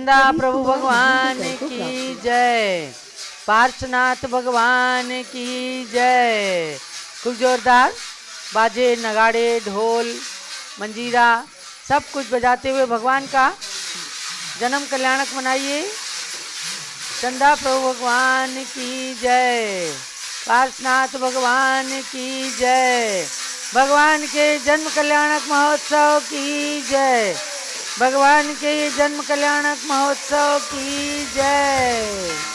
चंदा प्रभु भगवान की जय, पार्श्वनाथ भगवान की जय। खूब जोरदार बाजे, नगाड़े, ढोल, मंजीरा सब कुछ बजाते हुए भगवान का जन्म कल्याणक मनाइए। चंदा प्रभु भगवान की जय, पार्श्वनाथ भगवान की जय, भगवान के जन्म कल्याणक महोत्सव की जय, भगवान के जन्म कल्याणक महोत्सव की जय।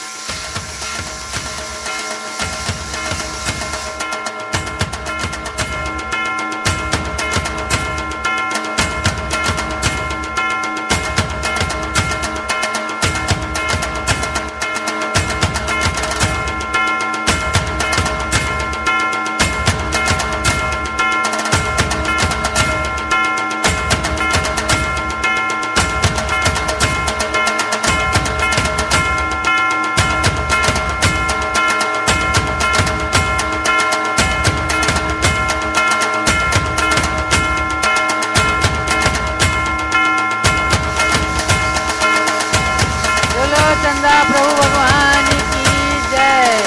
चंदा प्रभु भगवान की जय,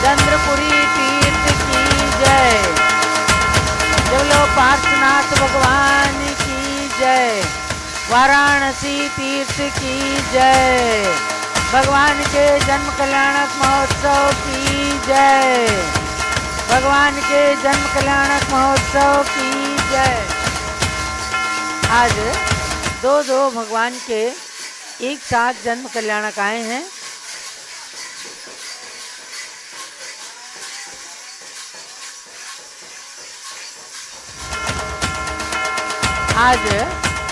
चंद्रपुरी तीर्थ की जय, बोलो पार्श्वनाथ भगवान की जय, वाराणसी तीर्थ की जय, भगवान के जन्म कल्याणक महोत्सव की जय, भगवान के जन्म कल्याणक महोत्सव की जय। आज दो भगवान के एक साथ जन्म कल्याणक आए हैं। आज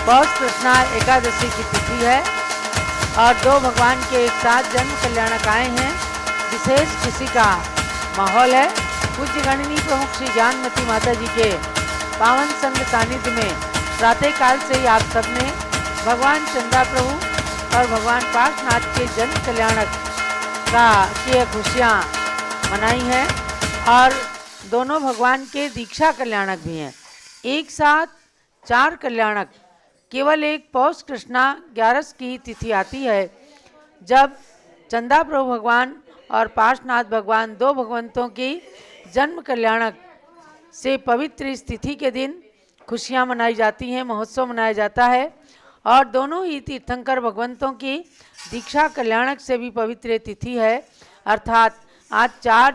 पौष कृष्णा एकादशी की तिथि है और दो भगवान के एक साथ जन्म कल्याणक आए हैं। विशेष खुशी का माहौल है। पूज्य गणनी प्रमुख श्री ज्ञानमती माता जी के पावन संग सानिध्य में प्रातः काल से ही आप सबने भगवान चंदा प्रभु और भगवान पार्श्वनाथ के जन्म कल्याणक की खुशियाँ मनाई हैं और दोनों भगवान के दीक्षा कल्याणक भी हैं। एक साथ 4 कल्याणक केवल एक पौष कृष्णा 11 की तिथि आती है जब चंदा प्रभु भगवान और पार्श्वनाथ भगवान दो भगवंतों की जन्म कल्याणक से पवित्र इस तिथि के दिन खुशियाँ मनाई जाती हैं, महोत्सव मनाया जाता है और दोनों ही तीर्थंकर भगवंतों की दीक्षा कल्याणक से भी पवित्र तिथि है। अर्थात आज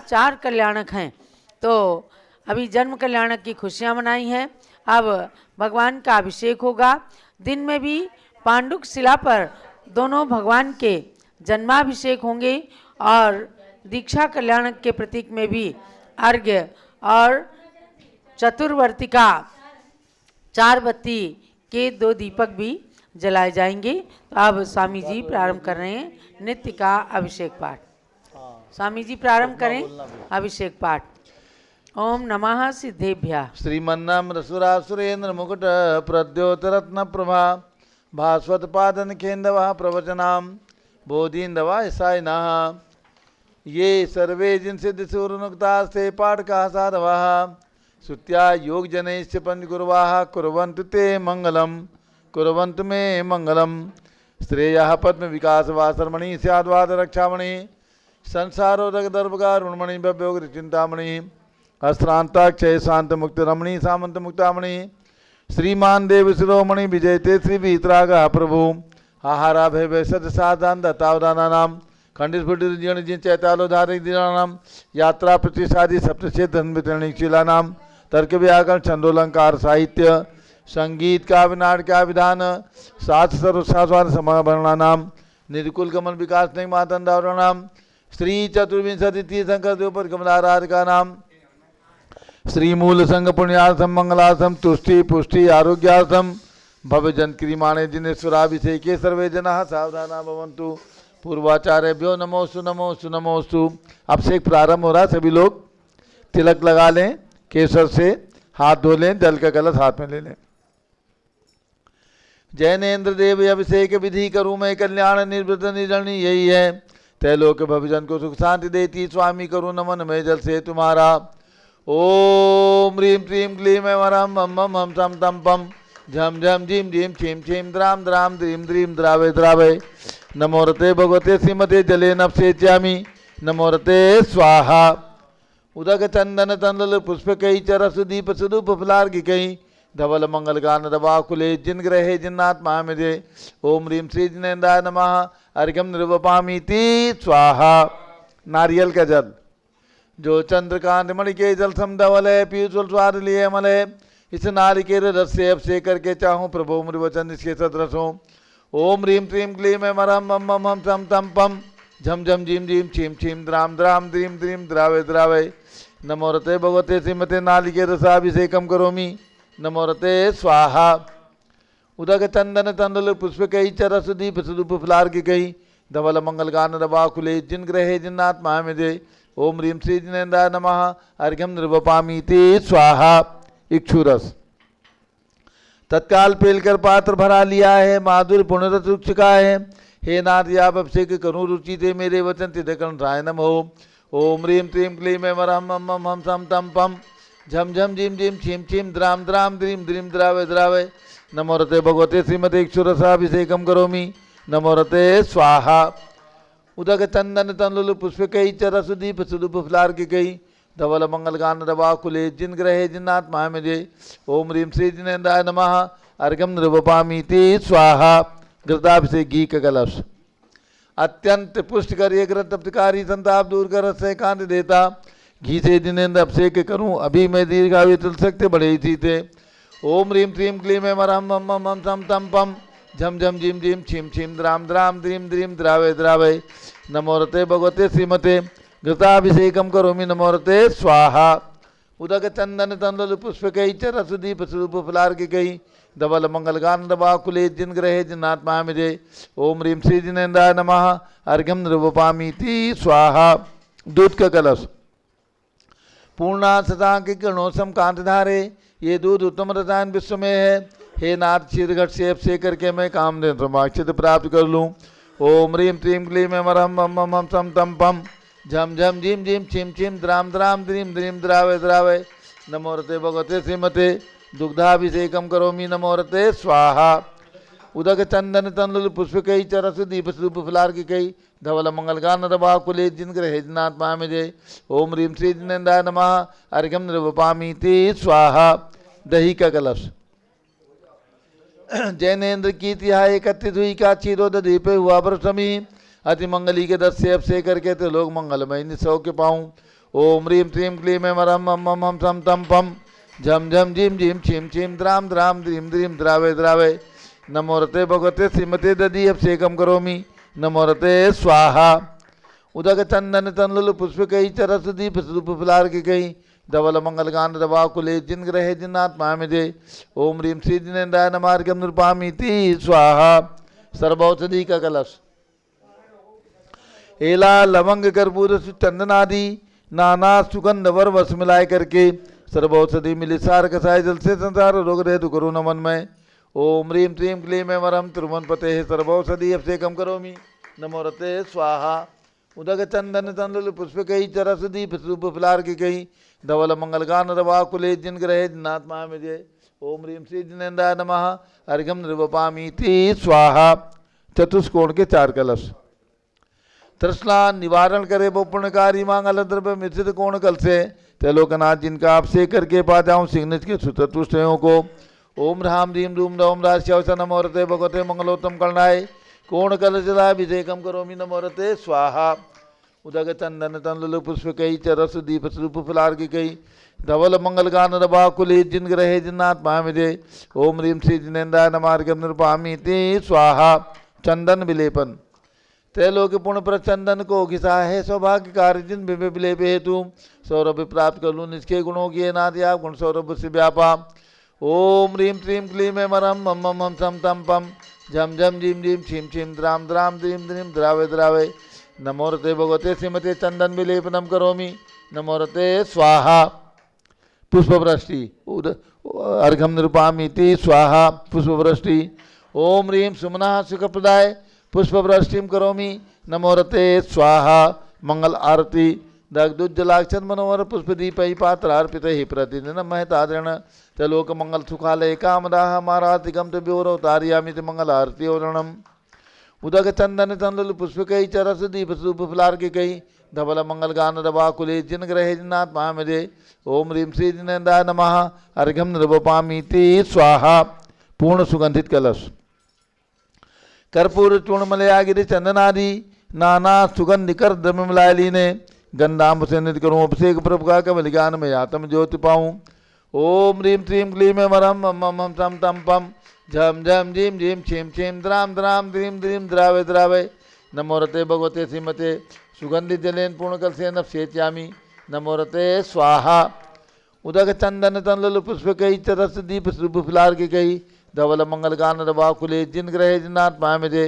4 कल्याणक हैं। तो अभी जन्म कल्याणक की खुशियाँ मनाई हैं। अब भगवान का अभिषेक होगा। दिन में भी पांडुक शिला पर दोनों भगवान के जन्माभिषेक होंगे और दीक्षा कल्याणक के प्रतीक में भी अर्घ्य और चतुर्वर्तिका 4 बत्ती के 2 दीपक भी जलाए जाएंगे। तो अब स्वामी जी प्रारंभ कर रहे हैं नित्य का अभिषेक पाठ। स्वामी जी प्रारंभ करें अभिषेक पाठ। ओम नमः सिद्धेभ्यः। श्रीमन्नाम सुरेंद्र मुकुट प्रद्योत रत्न प्रभा भास्वत पादन केंदवा प्रवचनाम बोधिंदवा ईसाइना ये सर्वे जिनसिद्ध सूर्यनुक्ता से पाठ का साधवा सुत्या योग जनैश्च पंचगुरुवाः कुर्वन्तु ते मंगलम कुर्वन्तु मे मंगलम। श्रेयः पद्म विकास वासरमणि स्याद्वाद रक्षामणि संसारोदक दर्भकारुणमणि भव्योग चिंतामणि अश्रांताक्षय शांत मुक्त रमणि सामंत मुक्तामणि श्रीमान देव शिरोमणि विजयते श्री वितरागा प्रभु आहारा भय सत साधान दत्तावदाना नाम खंडित फुटित जीर्ण जिन चैतालोधारिक दीनानाम यात्रा प्रतिसादी सप्तशेत धन वितरणिक शिला नाम तर्क व्याकरण छंदोलंकार साहित्य संगीत का विनाट का विधान सात सर्वसास्वाद समाभरणा नाम निर्कुल कमल विकास नहीं मातंदावरण नाम श्री चतुर्विंशति तीर्थंकर द्योपर कमलाराधिका नाम श्री मूल संघ पुण्यार्थम मंगलार्थम तुष्टि पुष्टि आरोग्यार्थम भव्य जन क्रियमाणे जिनेश्वराभिषेके सर्वे जना सावधाना भवन्तु। पूर्वाचार्यभ्यो नमोस्तु नमोस्तु नमोस्तु। अभिषेक प्रारंभ हो रहा है। सभी लोग तिलक लगा लें, केसर से हाथ धो लें, जल का कलश हाथ में ले लें। जैनेन्द्र देव अभिषेक विधि करूँ मैं कल्याण निर्वृत निर्जनी यही है तैलोक भविजन को सुख शांति देती स्वामी करूँ नमन मैं जल से तुम्हारा। ओम ह्रीं प्रीं क्लीं ऐं वरं मम मम हम सम तम पम झम झम झीम झीम छीम छीम द्राम द्राम द्रीम द्रीम द्रावे द्रावे नमो रते भगवते श्रीमते जले नपसेच्यामि नमो रते स्वाहा उदक चंदन तंदल पुष्प कई चरस दीप सुदूप फलार की कई धवल मंगल गान रवाकुले जिन ग्रहे जिन्नात्मा में ओम ह्रीम श्री जिनेन्द्राय नमः अर्घ्यम निर्वपामीति स्वाहा। नारियल का जल जो चंद्रकांत मणि के जल समधवल है पीयूष स्वाद लिए मल है इस नारिकेल रस से अभिषेक करके चाहूँ प्रभु मृवचन इसके सदरस हो। ओम ह्रीम क्लीम क्लीम मरम मम मम हम तम तम पम झम झम झीम झीम छीम छीम द्राम द्राम द्रीम द्रीम द्रावे द्रावे नमो रते भगवते श्रीमते नालिकेल रसाभिषेकम करोमि नमो रते स्वाहा। उदक चंदन तंदुल पुष्प कई चरस दीप सुदूप फलार की कई धवल मंगल गान रवाकुले जिन ग्रहे जिन्नात्मा में दे ओम ह्रीम श्री जिनेन्द्राय नमः अर्घ्यम निर्वपामीति स्वाहा। इक्षुरस तत्काल पेलकर पात्र भरा लिया है माधुर पुण्यरस रुक चुका है हे नाथ आप अभिषेक करूँ रुचि थे मेरे वचन तिदकन रायनम हो। ओम ह्रीम क्लीम क्लीम मरम मम मम हम सम तम पम झम झम झीम झीम छीम छीम द्राम द्राम द्रीम द्रीम द्रावे द्रावे नमो रते भगवते श्रीमते इक्षुरसाभिषेकम करोमि नमो रते स्वाहा। उदक चंदन तंदुल पुष्प कई चरस दीप सुदूप फलार की कई धवल मंगल गान रवाकुले जिन ग्रहे जिन्नात्मा में जय ओम ह्रीम श्री जिनेन्द्राय नमः अर्घ्यम निर्वपामीति स्वाहा। घृताभिषेक घी का कलश अत्यंत पुष्ट कर एक तप्तकारी संताप दूर कर से कांत देता घी से जिनेन्द्र अभिषेक करूं अभी मैं दीर्घायु चल सकते बड़े ही थे। ओम ह्रीम क्लीम क्लीम मरम मम मम हम सम तम पम झम झम झीम झीम छीम छीम द्राम द्राम द्रीम द्रीम द्रावे द्रावे नमो रते भगवते श्रीमते घृताभिषेकम करोमि नमो रते स्वाहा। उदक चंदन तंदुल पुष्प कई चरस दीप स्वरूप फलार की कई धवल मंगल गान रवाकुले जिन ग्रहे जिन्नात्मा में जय ओम ह्रीम श्री जिनेन्द्राय नमः अर्घ्यम निर्वपामीति स्वाहा। दूध का कलश पूर्णा सदा के किरणों सम कांत धारे ये दूध उत्तम रसायन विश्व में है हे नाथ क्षीरघट से अभिषेक करके मैं कामधेनु समाक्षित प्राप्त कर लूँ। ओम ह्रीम क्लीम क्लीम मरम मम मम सम तम पम झम झम झीम झीम छीम छीम द्राम द्राम द्रीम द्रीम द्रावे द्रावे नमो रते भगवते श्रीमते दुग्धाभिषेकम करोमि नमो रते स्वाहा। उदक चंदन तंदुल पुष्प कई चरस दीप स्वरूप फलार की कई धवल मंगल गान रवाकुले जिन ग्रहे जिन्नात्मा में जय ओम ह्रीम श्री जिनेन्द्राय नमः अर्घ्यम निर्वपामीति स्वाहा। दही का कलश जैनेन्द्र की तिहाई एकत्रित हुई का क्षीरोद दीपे हुआ प्रसमी अति मंगली के 10 से अभिषेक करके तो लोग मंगलमय निसौ के पाऊँ। ओम ह्रीम क्लीम क्लीम मरम मम मम हम सम तम पम झम झम झीम झीम छीम छीम द्राम द्राम द्रीम द्रीम द्रावे द्रावे नमो रते भगवते श्रीमते दधि अभिषेकम करोमि नमो रते स्वाहा। उदक चंदन तंदुल पुष्प कई चरस दीप स्वरूप फलार की कई धवल मंगल गान रवाकुले जिन ग्रहे जिन्नात्मा में जय ओम ह्रीम श्री जिनेन्द्राय नमः अर्घ्यम निर्वपामीति स्वाहा। सर्वौषधि का कलश एला लवंग कर्पूर चंदन आदि नाना सुगंध वर वस मिलाए करके सर्वौषधि मिली सार कसाय जल से संसार रोग रहे तो करो नमन में। ओम ह्रीम क्लीम क्लीम वरम तिरुवन पते सर्वौषधि अभिषेकम करोमि नमो रते स्वाहा। उदक चंदन तंदुल पुष्प कई चरस दीप स्वरूप फलार की कई धवल मंगल गान रवाकुले जिन ग्रहे जिन्नात्मा में जय ओम ह्रीम श्री जिनेन्द्राय नमः अर्घ्यम निर्वपामीति स्वाहा। चतुष्कोण के 4 कलश तृष्णा निवारण करे वो पुण्यकारी मांगल द्रव्य मिश्रित कोण कल से त्रिलोकनाथ जिनका अभिषेक करके पा जाऊँ सिग्निज के सुतुष्टयों को। ओम ह्राम ह्रीम रूम नवम राशिवस नमो रते भगवते मंगलोत्तम करणाय कोण कल जलाभिषेकम करोमि नमो रते स्वाहा। उदक चंदन तंदुल पुष्प कई चरस दीप स्वरूप फलार की कई धवल मंगल गान रवाकुले जिन ग्रहे जिन्नात्मा में जय ओम ह्रीम श्री जिनेन्द्राय नमः अर्घ्यम निर्वपामीति स्वाहा। चंदन विलेपन त्रैलोक पुण्य पर चंदन को घिसा है सौभाग्य कार्य जिन विलेप हेतु सौरभ प्राप्त कर लूँ निष्के गुणों की नाथ आप गुण सौरभ से व्यापा। ओम ह्रीम क्लीम क्लीम मरम मम मम हम सम तम पम झम झम झीम झीम छीम छीम द्राम द्राम द्रीम द्रीम द्रावे द्रावे नमो रते भगवते श्रीमते चंदन विलेपनम करोमि नमो रते स्वाहा। पुष्पवृष्टि अर्घ्यम निर्वपामीति स्वाहा। पुष्पवृष्टि ओम ह्रीम सुमना सुखप्रदाय पुष्पवृष्टिम करोमि नमो रते स्वाहा। मंगल आरती दग्धुज्जलाक्षन मनोहर पुष्पदीपै पात्रार्पितैः प्रतिदिनं महतादृण त्रिलोकमंगल सुखालय कामदाह मारातिकं च व्योरौ तारयामिति मंगलारत्योरणम् उदक चंदन चंदल पुष्पकै चरस दीप सुफलार्किकै धवल मंगल गान रवाकुले जिन ग्रहे जिन्नाथ महामदे ओम ह्रीं श्री जिनेन्द्राय नमः अर्घ्यं निर्वपामीति स्वाहा। पूर्ण सुगंधित कलश कर्पूर चूर्णमलयागिरि चंदनादि नाना सुगंधिकर द्रव्यमलायलीने गंधाम्ब से निधि करूँ अभिषेक प्रभु का कमलिकान में आत्म ज्योति पाऊँ। ओम ह्रीं श्रीं क्लीं वरम मम हम तम तम पम झम झम झीम झीम छीम छीम द्राम द्राम द्रीम द्रीम द्रावे द्रावे नमो रते भगवते श्रीमते सुगंधित जलेन पूर्ण कलसेन सेच्यामि नमो रते स्वाहा। उदक चंदन तनल पुष्पकै चरस दीप सुफलार्किकै धवल मंगल गान रवाकुले जिन ग्रहे जिन्नाथ महामदे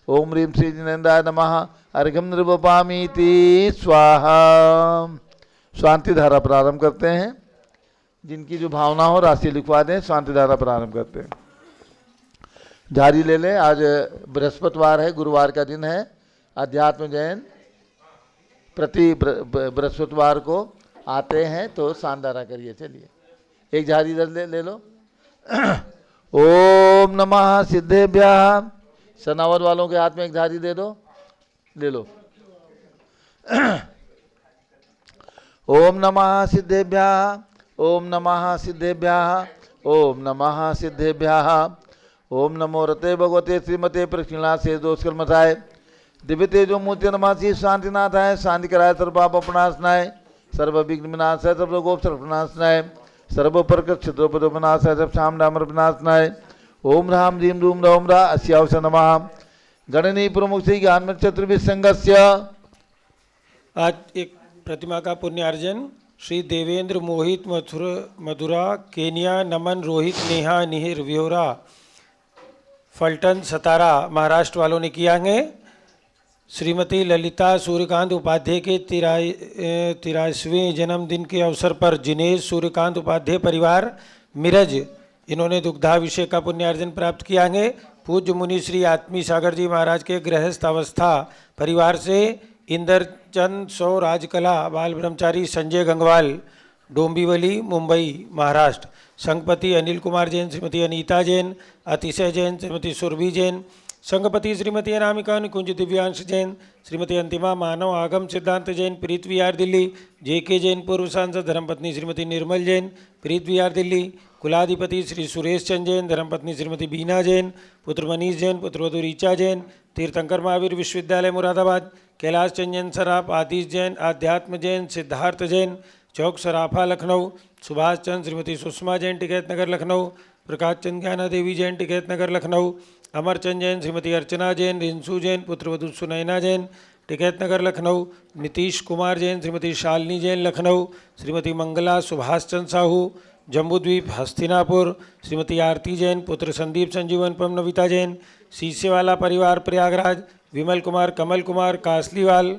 ओम ह्रीं श्री जिनेन्द्राय नमः अर्घ्यं निर्वपामीति स्वाहा। शांति धारा प्रारंभ करते हैं। जिनकी जो भावना हो राशि लिखवा दें। शांति धारा प्रारंभ करते हैं। झाड़ी ले लें। आज बृहस्पतिवार है, गुरुवार का दिन है। अध्यात्म जैन प्रति बृहस्पतिवार को आते हैं तो शानदारा करिए। चलिए एक झाड़ी इधर ले लो। ओम नमः सिद्धेभ्यः। सनावद वालों के हाथ में एक झाड़ी दे दो, ले लो। ओम नमः सिद्धेभ्यः। ओम नमः सिद्धेभ्यः। ओम नमः सिद्धेभ्यः। ओम नमो रते भगवते श्रीमते प्रक्षिणा से दोषकर्मसाय दिव्य तेजो मूर्ति नमासी शांतिनाथाय शांति कराय सर्व पाप अपनाशनाय सर्व विघ्न विनाशाय सर्व गोप सर्वनाशनाय सर्व प्रकृत क्षत्रोपनाशाय सब शाम डामर विनाशनाय ओम राम रीम रूम रौम रा अस्यावस नमः। गणनी प्रमुख श्री ज्ञान चतुर्विद संघस्य आज एक प्रतिमा का पुण्यार्जन श्री देवेंद्र मोहित मधुरा केनिया नमन रोहित नेहा निहिर व्योरा फल्टन सतारा महाराष्ट्र वालों ने किया है। श्रीमती ललिता सूर्यकांत उपाध्याय के 83वें जन्मदिन के अवसर पर जिनेश सूर्यकांत उपाध्याय परिवार मिरज इन्होंने दुग्धाभिषेक का पुण्यार्जन प्राप्त किया है। पूज्य मुनि श्री आत्मी सागर जी महाराज के गृहस्थ अवस्था परिवार से इंद्रचंद सौ राजकला बाल ब्रह्मचारी संजय गंगवाल डोंबिवली मुंबई महाराष्ट्र। संघपति अनिल कुमार जैन, श्रीमती अनीता जैन, अतिशय जैन, श्रीमती सुरभि जैन। संघपति श्रीमती अनामिका निकुंज दिव्यांश जैन, श्रीमती अंतिमा मानव आगम सिद्धांत जैन प्रीत विहार दिल्ली। जेके जैन पूर्व सांसद धर्मपत्नी श्रीमती निर्मल जैन प्रीत विहार दिल्ली। कुलाधिपति श्री सुरेश चंद जैन, धर्मपत्नी श्रीमती बीना जैन, पुत्र मनीष जैन, पुत्रवधु रीचा जैन। तीर्थंकर महावीर विश्वविद्यालय मुरादाबाद। कैलाश चंद जैन सराफ, आतिश जैन, आध्यात्म जैन, सिद्धार्थ जैन चौक सराफा लखनऊ। सुभाष चंद श्रीमती सुषमा जैन टिकैत नगर लखनऊ। प्रकाश चंद ज्ञाना देवी जैन टिकैत नगर लखनऊ। अमरचंद जैन श्रीमती अर्चना जैन, रिंसू जैन, पुत्रवधु सुनैना जैन टिकैत नगर लखनऊ। नीतीश कुमार जैन श्रीमती शालिनी जैन लखनऊ। श्रीमती मंगला सुभाष चंद साहू जम्बूद्वीप हस्तिनापुर। श्रीमती आरती जैन, पुत्र संदीप संजीवन पम नविता जैन सीसेवाला परिवार प्रयागराज। विमल कुमार कमल कुमार कासलीवाल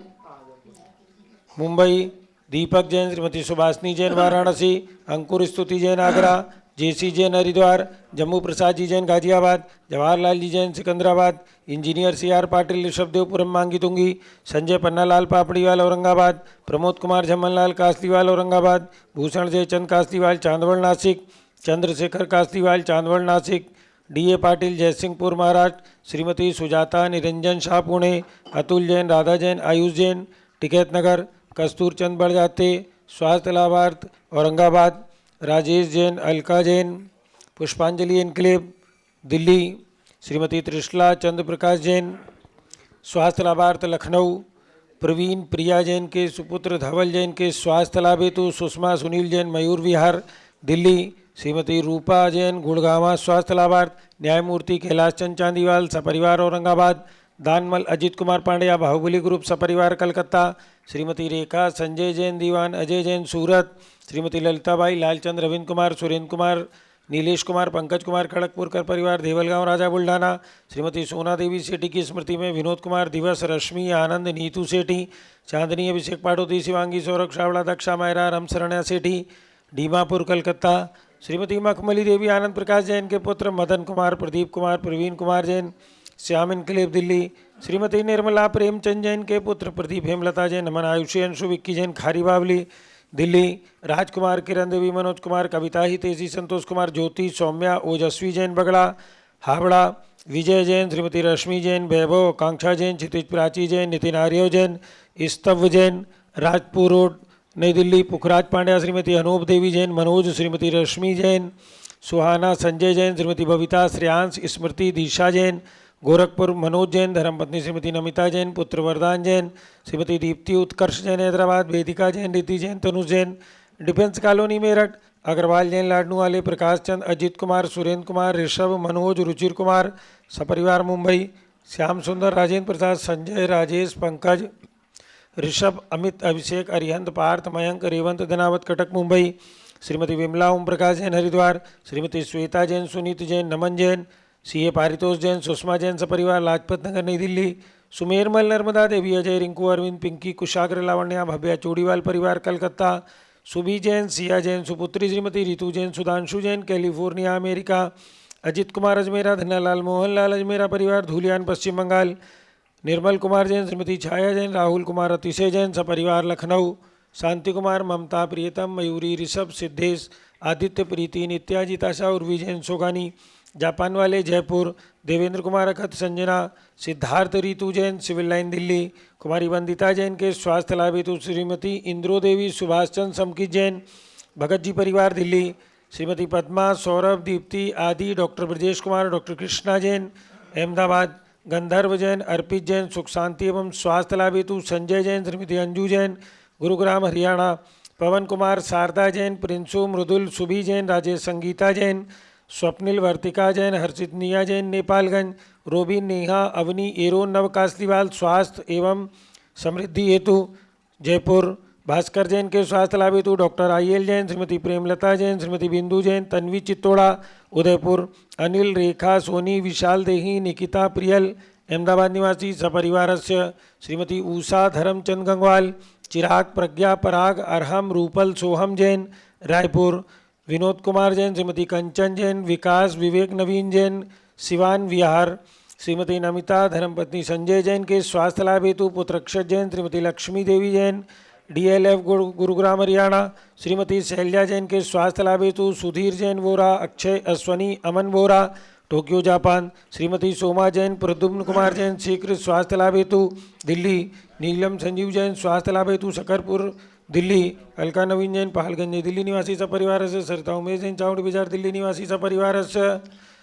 मुंबई। दीपक जैन श्रीमती सुभाषनी जैन वाराणसी। अंकुर स्तुति जैन आगरा। जेसी जैन हरिद्वार। जम्मू प्रसाद जी जैन गाजियाबाद। जवाहरलाल जी जैन सिकंदराबाद। इंजीनियर CR पाटिल ऋषभदेवपुरम मांगी तुंगी। संजय पन्नालाल पापड़ीवाल औरंगाबाद। प्रमोद कुमार झम्मनलाल कासलीवाल औरंगाबाद। भूषण जयचंद कासलीवाल चांदवड़ नासिक। चंद्रशेखर कासलीवाल चांदवड़ नासिक। DA पाटिल जयसिंहपुर महाराष्ट्र। श्रीमती सुजाता निरंजन शाह पुणे। अतुल जैन, राधा जैन, आयुष जैन टिकैत नगर। कस्तूर चंद बड़जाते स्वास्थ्य लाभार्थ औरंगाबाद। राजेश जैन, अलका जैन पुष्पांजलि एनक्लेव दिल्ली। श्रीमती त्रिशला चंद्र प्रकाश जैन स्वास्थ्य लाभार्थ लखनऊ। प्रवीण प्रिया जैन के सुपुत्र धवल जैन के स्वास्थ्य लाभ हेतु सुषमा सुनील जैन मयूर विहार दिल्ली। श्रीमती रूपा जैन गुड़गांवा स्वास्थ्य लाभार्थ। न्यायमूर्ति कैलाश चंद चांदीवाल सपरिवार औरंगाबाद। दानमल अजित कुमार पांड्या बाहुबली ग्रुप सपरिवार कलकत्ता। श्रीमती रेखा संजय जैन दीवान अजय जैन सूरत। श्रीमती ललिताबाई लालचंद रविंद्र कुमार सुरेंद्र कुमार नीलेश कुमार पंकज कुमार खड़गपुरकर परिवार देवलगांव राजा बुल्ढाना। श्रीमती सोना देवी सेठी की स्मृति में विनोद कुमार दिवस रश्मि आनंद नीतू सेठी। चांदनी अभिषेक पाटोती शिवांगी सौरभ शावड़ा दक्षा मायरा रमशरणा सेठी डीमापुर कलकत्ता। श्रीमती मखमली देवी आनंद प्रकाश जैन के पुत्र मदन कुमार प्रदीप कुमार प्रवीण कुमार जैन श्याम इनकलेव दिल्ली। श्रीमती निर्मला प्रेमचंद जैन के पुत्र प्रदीप हेमलता जैन, नमन आयुषी अंशु विक्की जैन खारी बावली दिल्ली, राजकुमार किरण देवी मनोज कुमार कविता हितेशी संतोष कुमार ज्योति सौम्या ओजस्वी जैन बगड़ा हावड़ा, विजय जैन श्रीमती रश्मि जैन वैभव आकांक्षा जैन क्षितिज प्राची जैन नितिन आर्य जैन स्तव जैन राजपुर रोड नई दिल्ली, पुखराज पांड्या श्रीमती अनूप देवी जैन मनोज श्रीमती रश्मि जैन सुहाना संजय जैन श्रीमती बबीता श्रेयांश स्मृति दिशा जैन गोरखपुर मनोज जैन धर्मपत्नी श्रीमती नमिता जैन पुत्र वरदान जैन श्रीमती दीप्ति उत्कर्ष जैन हैदराबाद वेदिका जैन रीति जैन तनुज जैन डिफेंस कॉलोनी मेरठ अग्रवाल जैन लाडनू वाले प्रकाश चंद अजित कुमार सुरेंद्र कुमार ऋषभ मनोज रुचिर कुमार सपरिवार मुंबई श्याम सुंदर राजेंद्र प्रसाद संजय राजेश पंकज ऋषभ अमित अभिषेक अरिहंत पार्थ मयंक रेवंत धनावत कटक मुंबई श्रीमती विमला ओम प्रकाश जैन हरिद्वार श्रीमती श्वेता जैन सुनीत जैन नमन जैन सीए पारितोष जैन सुषमा जैन सपरिवार लाजपत नगर नई दिल्ली सुमेरमल नर्मदा देवी अजय रिंकू अरविंद पिंकी कुशाग्र लावण्या भव्या चोड़ीवाल परिवार कलकत्ता सुबी जैन सिया जैन सुपुत्री श्रीमती रितु जैन सुधांशु जैन कैलिफोर्निया अमेरिका अजित कुमार अजमेरा धन्यालाल मोहनलाल अजमेरा परिवार धूलियान पश्चिम बंगाल निर्मल कुमार जैन श्रीमती छाया जैन राहुल कुमार अतिशय जैन सपरिवार लखनऊ शांति कुमार ममता प्रियतम मयूरी ऋषभ सिद्धेश आदित्य प्रीति नित्या जिताशा उर्वी जैन सोगानी जापान वाले जयपुर देवेंद्र कुमार अखत संजना सिद्धार्थ रीतु जैन सिविल लाइन दिल्ली कुमारी वंदिता जैन के स्वास्थ्य लाभ हेतु श्रीमती इंद्रो देवी सुभाष चंद्र समकी जैन भगत जी परिवार दिल्ली श्रीमती पद्मा सौरभ दीप्ति आदि डॉक्टर ब्रजेश कुमार डॉक्टर कृष्णा जैन अहमदाबाद गंधर्व जैन अर्पित जैन सुख शांति एवं स्वास्थ्य लाभ हेतु संजय जैन श्रीमती अंजू जैन गुरुग्राम हरियाणा पवन कुमार शारदा जैन प्रिंसू मृदुल सुभी जैन राजेश संगीता जैन स्वप्निल वर्तिका जैन हर्षित निया जैन नेपालगंज रोबिन नेहा अवनी एरोन नवकासलीवाल स्वास्थ्य एवं समृद्धि हेतु जयपुर भास्कर जैन के स्वास्थ्य लाभ हेतु डॉक्टर आईएल जैन श्रीमती प्रेमलता जैन श्रीमती बिंदु जैन तन्वी चित्तोड़ा उदयपुर अनिल रेखा सोनी विशाल देही निकिता प्रियल अहमदाबाद निवासी सपरिवारस्य श्रीमती उषा धर्मचंद गंगवाल चिराग प्रज्ञा पराग अरहम रूपल सोहम जैन रायपुर विनोद कुमार जैन श्रीमती कंचन जैन विकास विवेक नवीन जैन सिवान विहार श्रीमती नमिता धर्मपत्नी संजय जैन के स्वास्थ्य लाभ हेतु पुत्र अक्षत जैन श्रीमती लक्ष्मी देवी जैन डीएलएफ गुरुग्राम हरियाणा श्रीमती शैलजा जैन के स्वास्थ्य लाभ हेतु सुधीर जैन वोरा अक्षय अश्वनी अमन वोरा टोक्यो जापान श्रीमती सोमा जैन प्रद्युम्न कुमार जैन शीघ्र स्वास्थ्य लाभ हेतु दिल्ली नीलम संजीव जैन स्वास्थ्य लाभ हेतु शकरपुर दिल्ली अलका नवीन जैन पहाड़गंज दिल्ली निवासी सपरिवार से सरिता उमेश जैन चावड़ी बाजार दिल्ली निवासी सपरिवार से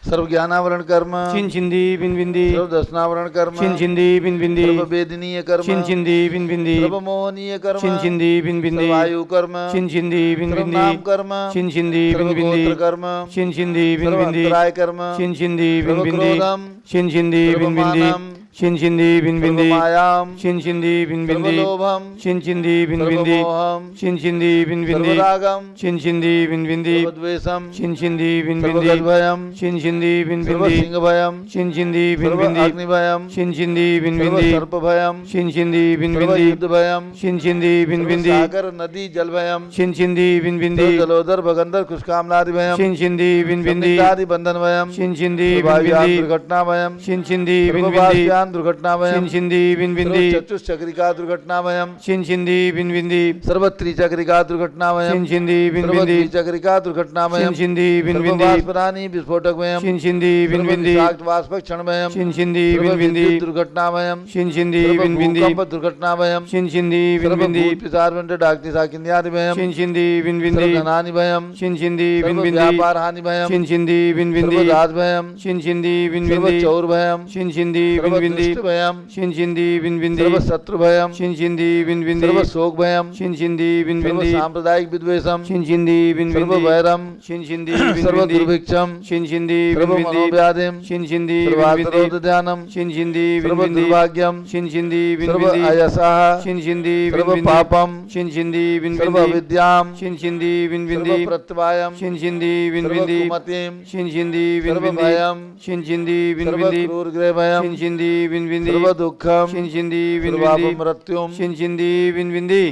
सर्व ज्ञानावरण कर्म छिन छिंदी बिन बिंदी सर्व दर्शनावरण कर्म छिन छिंदी बिन बिंदी सर्व वेदनीय कर्म छिन छिंदी बिन बिंदी सर्व मोहनीय कर्म छिन छिंदी बिन बिंदी सर्व आयु कर्म छिन छिंदी बिन सर्व बिंदी नाम कर्म छिन छिंदी बिन सर्व बिंदी गोत्र कर्म छिन छिंदी बिन सर्व बिंदी अंतराय कर्म छिन छिंदी बिन सर्व बिंदी क्रोधम छिन छिंदी सर्व बिन बिंदी मानम छिन छिंदी बिन सर्व बिंदी मायाम छिन छिंदी बिन सर्व बिंदी लोभम छिन छिंदी बिन सर्व बिंदी मोहम छिन छिंदी बिन सर्व बिंदी रागम छिन छिंदी बिन बिंदी सर्व द्वेषम छिन छिंदी बिन सर्व बिंदी गजभयम छिन छिंदी बिन सर्व बिंदी सिंह भयम छिन छिंदी बिन सर्व बिंदी अग्निभयम छिन छिंदी बिन सर्व बिंदी सर्प भयम छिन छिंदी बिन सर्व बिंदी युद्ध भयम छिन छिंदी बिन सर्व बिंदी सागर नदी जल भयम छिन छिंदी बिन बिंदी सर्व जलोदर भगंदर खुशकामनादि भयम छिन छिंदी बिन बिंदी संदिग्धादि बंधन भयम छिन छिंदी सर्व बिन आयुयान बिंदी दुर्घटना भयम छिन छिंदी बिन सर्व बिंदी वासयान दुर्घटना भयम छिन छिंदी बिन बिंदी सर्व चतुष्चक्रिका दुर्घटना भयम छिन छिंदी बिन बिंदी सर्व त्रिचक्रिका दुर्घटना भयम छिन छिंदी बिन सर्व बिंदी द्विचक्रिका दुर्घटना छिन भयम छिंदी बिन सर्व बिंदी वाष्पदानी विस्फोटक भयम छिन छिंदी बिन सर्व बिंदी विषाक्त वाष्पक्षण भयम छिन छिंदी सर्व बिन बिंदी विद्युत दुर्घटना भयम छिन छिंदी सर्व बिन बिंदी भूकंप दुर्घटना भयम छिन छिंदी बिन सर्व बिंदी भूत पिशाच वंट डाकनी साकिन्यादि भयम छिन छिंदी बिन सर्व बिंदी धनानि भयम छिन छिंदी बिन सर्व बिंदी व्यापार हानि भयम छिन छिंदी बिन सर्व बिंदी दास भयम छिन छिंदी बिन सर्व बिंदी चौर भयम छिन छिंदी बिन सर्व बिंदी दुष्ट भयम छिन छिंदी बिन बिंदी सर्व शत्रु भयम छिन छिंदी बिन बिंदी सर्व शोक भयम छिन छिंदी बिन सर्व बिंदी सांप्रदायिक विद्वेषम छिन छिंदी बिन सर्व बिंदी वैरम छिन छिंदी बिन सर्व बिंदी दुर्भिक्षम छिन छिंदी बिन सर्व बिंदी मनोव्याधिम छिन छिंदी सर्व बिन बिंदी आत्रोध ध्यानम छिन छिंदी बिन सर्व बिंदी दुर्भाग्यम छिन छिंदी बिन सर्व बिंदी अयसः छिन छिंदी बिन सर्व बिंदी पापम छिन छिंदी बिन सर्व बिंदी अविद्याम छिन छिंदी बिन सर्व बिंदी प्रत्यवायम छिन छिंदी बिन सर्व बिंदी कुमतिम छिन छिंदी बिन सर्व बिंदी भयम छिन छिंदी बिन सर्व बिंदी क्रूर गृह भयम छिन छिंदी बिन बिंदी सर्व दुःखम छिन छिंदी बिन सर्व बिंदी अपमृत्युम छिन छिंदी बिन बिंदी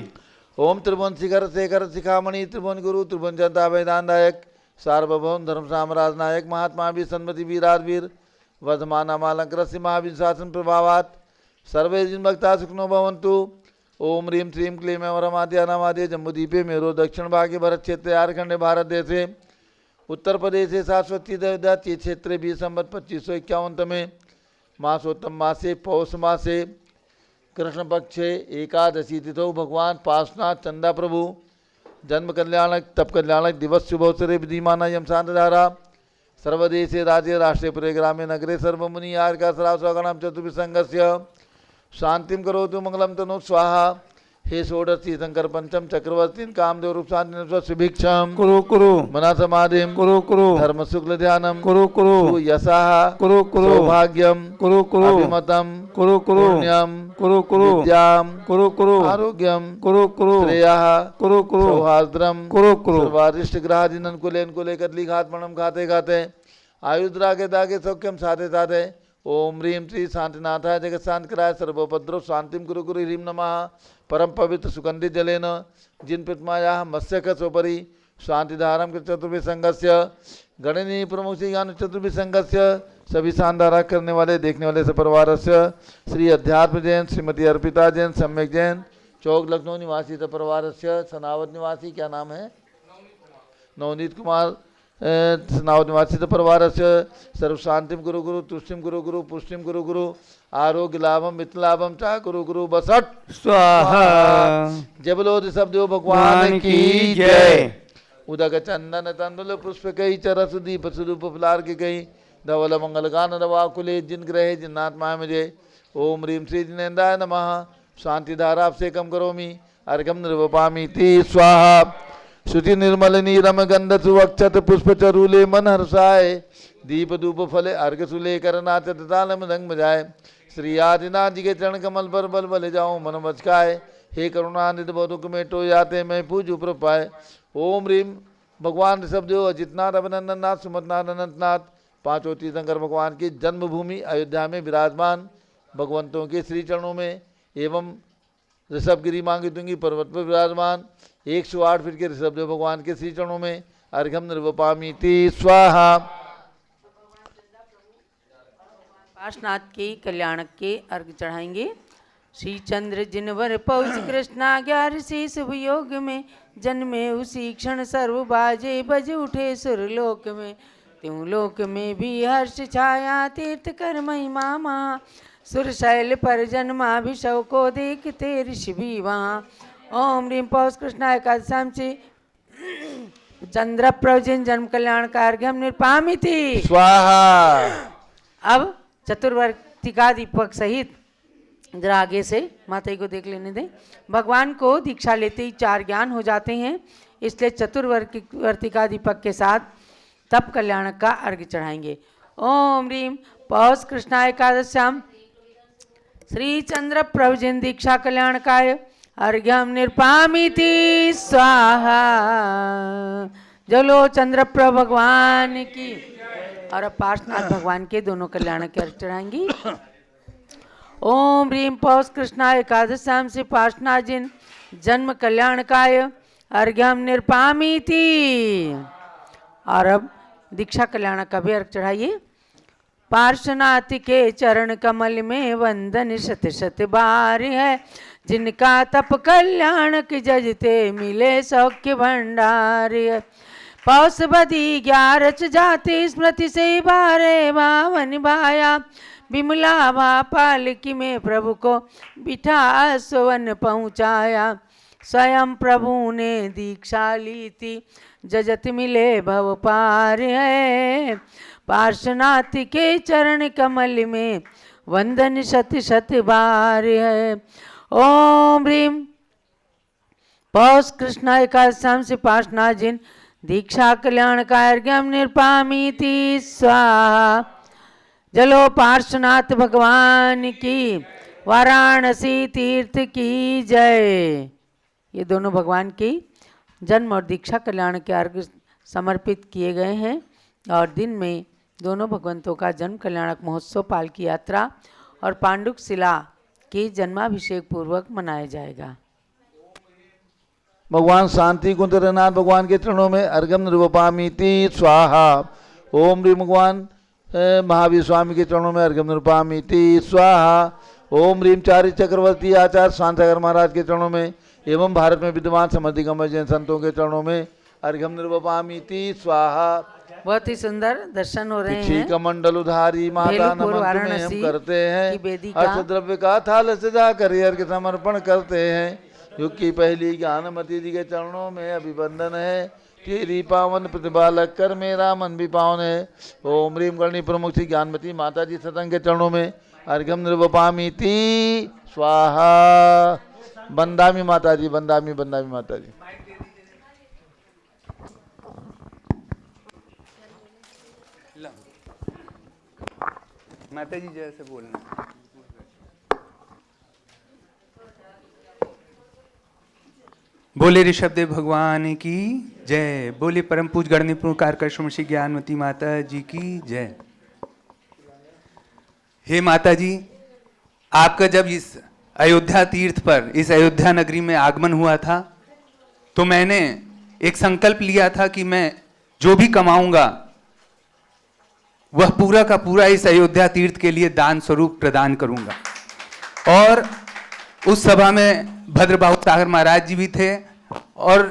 ओम त्रिभुवन शिखर शेखर शिखामणि त्रिभुवन गुरु त्रिभुवन जनता वेदांतायक सार्वभौम धर्म साम्राज्य नायक महात्मा वीर सन्मति वीराधवीर वर्धमान अमालंकर महावीर शासन प्रभावात सर्वे जिन भक्ता सुखनो भवन्तु। ओम ह्रीं श्रीं क्लीं वरमाद्य अनामाद्य जम्बूद्वीपे मेरो दक्षिण भागे भरत क्षेत्र झारखंड भारत देशे उत्तर प्रदेशे शाश्वती देवदाची क्षेत्रे 20 संवत 2551 में मासोत्तम मासे पौष मासे कृष्ण पक्षे एकादशी तिथौ भगवान पार्श्वनाथ चंदा प्रभु जन्म कल्याणक तप कल्याणक दिवस शुभ अवसरे विधिमाना यम शांतधारा सर्वदेशे राज्य राष्ट्रे पुरे ग्रामे नगरे सर्वमुनि आर्का सरासगणम चतुर्विसंगस्य शांतिम करोतु मंगलम तनु स्वाहा। हे षोडशी शंकर पंचम चक्रवर्ती कामदेव रूप शांति सुभिक्षम कुरु कुरु मना समाधिम कुरु कुरु धर्म शुक्ल ध्यानम कुरु कुरु यशः कुरु कुरु सौभाग्यम कुरु कुरु अभिमतम कुरु कुरु पुण्यम कुरु कुरु विद्याम कुरु कुरु आरोग्यम कुरु कुरु श्रेयः कुरु कुरु सौहार्द्रम कुरु कुरु सर्वारिष्ट ग्रहादिनन कुलेन कुले कदली घातमणम खाते खाते आयुद्रागे दागे सौख्यम साधे साधे। ओम ह्रीं श्री शांतिनाथाय जगत शांतिकराय सर्वोपद्रव शांतिम गुरु गुरु ह्रीं नमः। परम पवित्र सुगंधित जलेन जिन प्रतिमायाः मत्स्यकसोपरि शांतिधारम के चतुर्विसंगस्य गणनीय प्रमुखी ज्ञान चतुर्विसंगस्य सभी शानदारा करने वाले देखने वाले सपरिवार श्री अध्यात्म जैन श्रीमती अर्पिता जैन सम्यक जैन चौक लखनऊ निवासी सपरिवार सनावत निवासी क्या नाम है नवनीत कुमार सनावत निवासी सपरिवार सर्व शांतिम गुरु गुरु तुष्टिम गुरु गुरु पुष्टिम गुरु गुरु आरोग्य लाभम मित्र लाभम चा गुरु गुरु बसट स्वाहा। जय बोलो ऋषभदेव भगवान की जय। उदक चंदन तंदुल पुष्प कई चरस दीप स्वरूप फुलार के कई धवल मंगल गान रवाकुले जिन ग्रहे जिन्नात्मा मुझे। ओम ह्रीं श्री जिनेन्द्राय नमः। शांति धारा आपसे कम करोमि अर्घम निर्वपामि ती स्वाहा। शुचि निर्मल नीरम गंध सुवक्षत पुष्प चरूले मन हर्षाय दीप धूप फले अर्घ सुले करनाथ तालम रंग बजाए। श्री आदिनाथ जी के चरण कमल पर बल बल जाऊं मन बचकाए। हे करुणानिधि बौद्धुक में टो जाते मैं पूज उपर पाए। ओम ह्रीं भगवान ऋषभदेव अजितनाथ अभिनंदन नाथ सुमतनाथ अनंतनाथ पांचों तीर्थंकर भगवान की जन्मभूमि अयोध्या में विराजमान भगवंतों के श्री चरणों में एवं ऋषभगिरी मांगी तुंगी पर्वत पर विराजमान 108 फीट के ऋषभदेव भगवान के श्री चरणों में अर्घम निर्वपामि ती स्वाहा। पार्श्वनाथ के कल्याणक के अर्घ चढ़ाएंगे। श्री चंद्र जिनवर पौष कृष्णाज्ञा ऋषि शुभ योग में जन्मे उसी क्षण सर्व बाजे बज उठे सुरलोक में। त्यों लोक में भी हर्ष छाया तीर्थ कर महिमा महा। सुरशैल पर जन्माभिषेक को देखते ऋषि भी वहाँ। ओम ह्रीं पौष कृष्णा एकादशाम से चंद्र प्रवजिन जन्म कल्याण कार्य निर्पामिति स्वाहा। अब चतुर्वर्तिका दीपक सहित जरा आगे से माता जी को देख लेने दें। भगवान को दीक्षा लेते ही 4 ज्ञान हो जाते हैं, इसलिए चतुर्वर्तिका दीपक के साथ तप कल्याण का अर्घ्य चढ़ाएंगे। ओम ह्रीं पौष कृष्णा एकादश्याम श्री चंद्र प्रवजिन दीक्षा कल्याणकाय अर्घ्यम निर्पामिति स्वाहा। जलो चंद्र प्रभ भगवान की। और अब पार्श्वनाथ भगवान के दोनों कल्याण के अर्घ्य चढ़ाएंगी। ओम ह्रीं पौष कृष्णा एकादशाम से पार्श्वनाथ जिन जन्म कल्याणकाय अर्घ्यम निर्पामिति। और अब दीक्षा कल्याण का भी अर्घ्य चढ़ाइए। पार्श्वनाथ के चरण कमल में वंदन शत शत बार है। जिनका तप कल्याण की जजते मिले सौख्य भंडार है। पौष बदी 11 जाति स्मृति से बारे बावन भाया। बिमला भा पालकी में प्रभु को बिठा सुवन पहुँचाया। स्वयं प्रभु ने दीक्षा ली थी जजत मिले भव पार है। पार्श्वनाथ के चरण कमल में वंदन शत शत बार है। ओम ह्रीं पौष कृष्णा एकादशाम से पार्श्वनाथ जिन दीक्षा कल्याण का अर्घ्यम निर्पामिति स्वाहा। जलो पार्श्वनाथ भगवान की वाराणसी तीर्थ की जय। ये दोनों भगवान की जन्म और दीक्षा कल्याण के अर्घ्य समर्पित किए गए हैं और दिन में दोनों भगवंतों का जन्म कल्याणक महोत्सव पालकी यात्रा और पांडुक शिला के जन्माभिषेक पूर्वक मनाया जाएगा। भगवान शांति कुंतरनाथ भगवान के चरणों में अर्घम निर्वपामिति स्वाहा। ओम ह्रीं भगवान महावीर स्वामी के चरणों में अर्घम निर्वपामिति स्वाहा। ओम ह्रीम चारी चक्रवर्ती आचार्य शांतागर महाराज के चरणों में एवं भारत में विद्यमान समधिगम जैन संतों के चरणों में अर्घ्यम निर्वपामीति स्वाहा। बहुत ही सुंदर दर्शन हो रहे पिछी हैं। कमंडल उधारी माता भेलूपुर नमन तुम्हें हम वाराणसी करते की हैं, वेदिका। अर्थ द्रव्य का थाल सजा कर अर्घ्य समर्पण करते हैं। युग की पहली ज्ञानमती जी के चरणों में अभिवंदन है, तेरी पावन प्रतिपालक कर मेरा मन भी पावन है। ओम ह्रीम गणी प्रमुख श्री ज्ञानमती माता जी सतंग के चरणों में अर्घ्यम निर्वपामीति स्वाहा। बंदामी माता जी, बंदामी माता जी। माता जी जैसे बोलना। बोले ऋषभदेव भगवान की जय, बोले परम पूज गणनी प्रकार कृष्ण श्री ज्ञानमती माता जी की जय। हे माता जी, आपका जब इस अयोध्या तीर्थ पर, इस अयोध्या नगरी में आगमन हुआ था, तो मैंने एक संकल्प लिया था कि मैं जो भी कमाऊंगा वह पूरा का पूरा इस अयोध्या तीर्थ के लिए दान स्वरूप प्रदान करूंगा। और उस सभा में भद्रबाहु सागर महाराज जी भी थे और